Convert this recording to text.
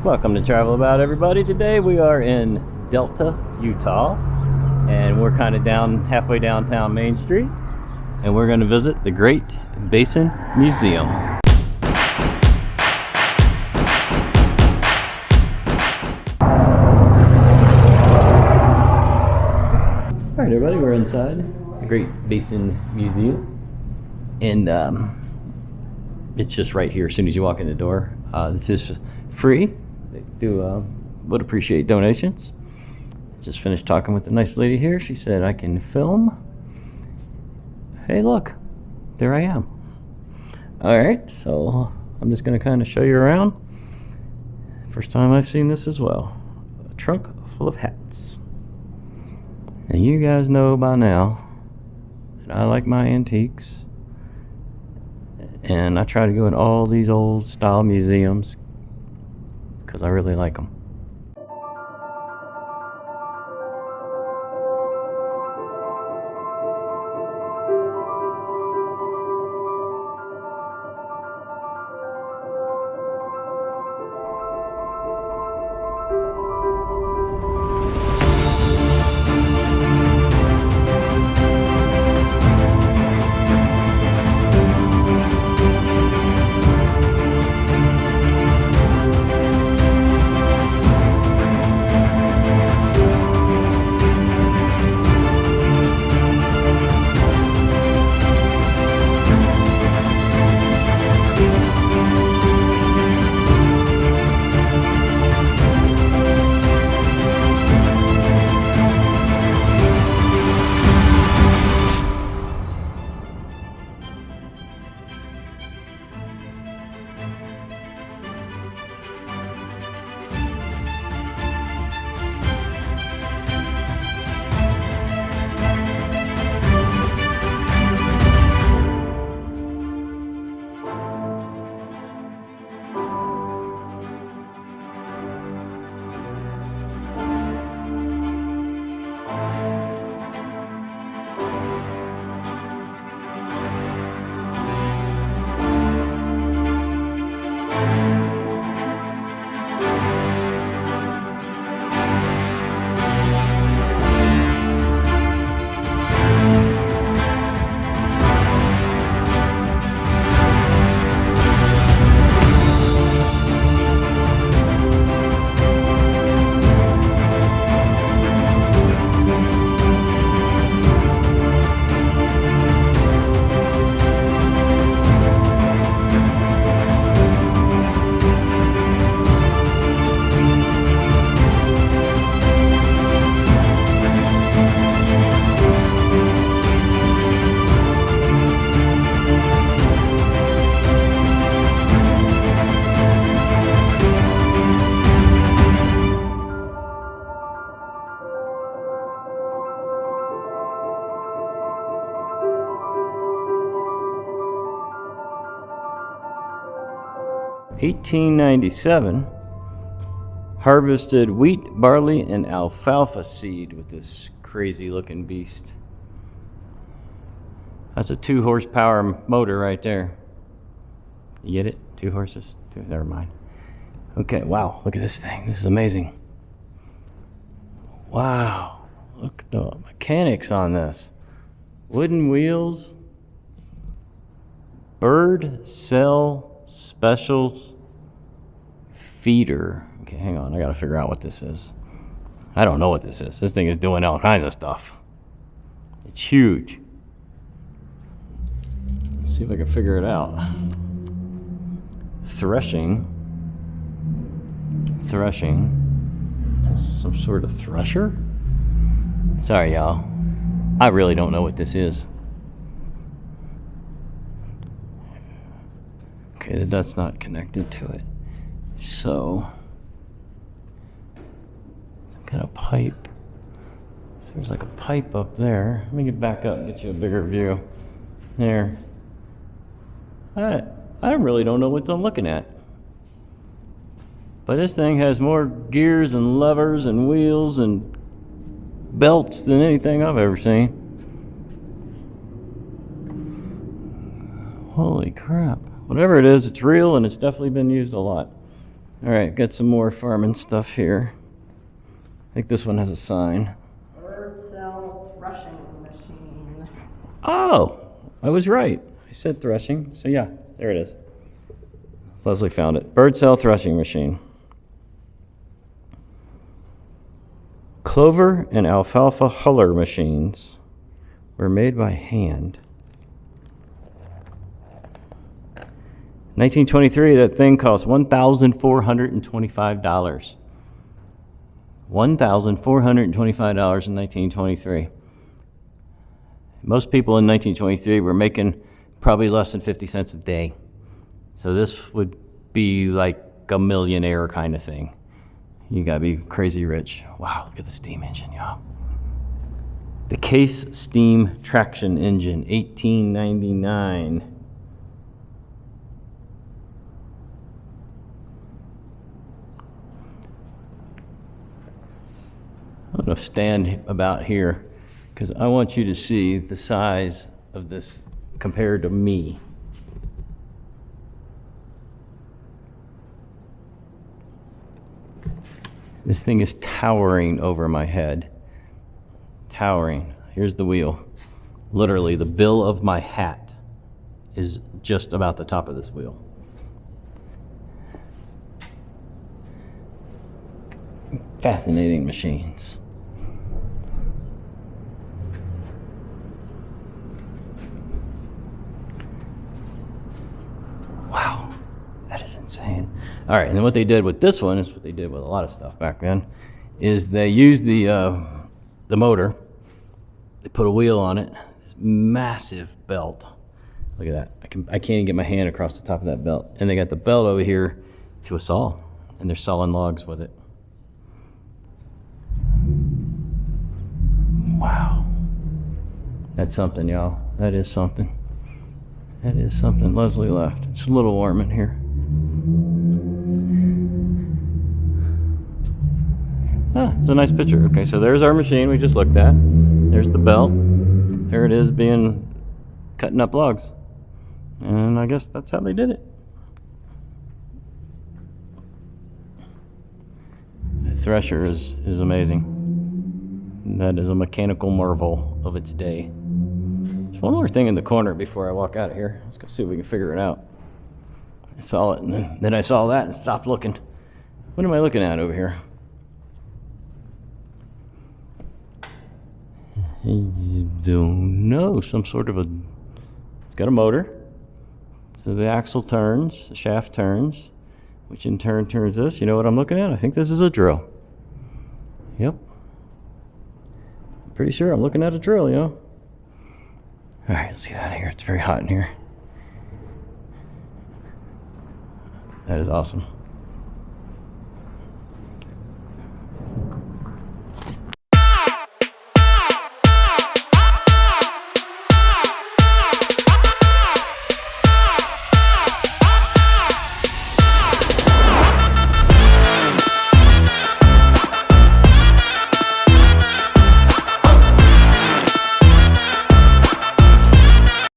Welcome to Travel About, everybody. Today we are in Delta, Utah, and we're kind of halfway downtown Main Street, and we're going to visit the Great Basin Museum. All right, everybody, we're inside the Great Basin Museum, and it's just right here as soon as you walk in the door. This is free. They would appreciate donations. Just finished talking with the nice lady here. She said I can film. Hey, look, there I am. All right, so I'm just going to kind of show you around. First time I've seen this as well. A trunk full of hats. And you guys know by now that I like my antiques, and I try to go in all these old style museums because I really like them. (1897) harvested wheat, barley, and alfalfa seed with this crazy looking beast. That's a 2 horsepower motor right there. You get it? 2 horses? Never mind. Okay, wow, look at this thing. This is amazing. Wow, look at the mechanics on this. Wooden wheels, bird cell specials feeder. Okay, hang on, I gotta figure out what this is. I don't know what this is. This thing is doing all kinds of stuff. It's huge. Let's see if I can figure it out. Threshing. Some sort of thresher? Sorry, y'all. I really don't know what this is. Okay, that's not connected to it. So, some kind of pipe. So there's like a pipe up there. Let me get back up and get you a bigger view. There. I really don't know what I'm looking at. But this thing has more gears and levers and wheels and belts than anything I've ever seen. Holy crap. Whatever it is, it's real and it's definitely been used a lot. All right, got some more farming stuff here. I think this one has a sign. Bird cell threshing machine. Oh, I was right. I said threshing. So yeah, there it is. Leslie found it. Bird cell threshing machine. Clover and alfalfa huller machines were made by hand. 1923, that thing cost $1,425. $1,425 in 1923. Most people in 1923 were making probably less than 50 cents a day. So this would be like a millionaire kind of thing. You gotta be crazy rich. Wow, look at the steam engine, y'all. The Case Steam Traction Engine, 1899. I'm gonna stand about here because I want you to see the size of this compared to me. This thing is towering over my head. Towering. Here's the wheel. Literally, the bill of my hat is just about the top of this wheel. Fascinating machines. Wow, that is insane. All right, and then what they did with this one is what they did with a lot of stuff back then, is they used the motor. They put a wheel on it. This massive belt. Look at that. I can't even get my hand across the top of that belt. And they got the belt over here to a saw, and they're sawing logs with it. Wow. That's something, y'all. That is something. That is something. Leslie left. It's a little warm in here. Ah, it's a nice picture. Okay, so there's our machine we just looked at. There's the belt. There it is cutting up logs. And I guess that's how they did it. The thresher is amazing. That is a mechanical marvel of its day. There's one more thing in the corner before I walk out of here. Let's go see if we can figure it out. I saw it, and then I saw that and stopped looking. What am I looking at over here? I don't know. Some sort of it's got a motor. So the axle turns, the shaft turns, which in turn turns this. You know what I'm looking at? I think this is a drill. Yep. Pretty sure I'm looking at a drill, yo. All right, let's get out of here. It's very hot in here. That is awesome.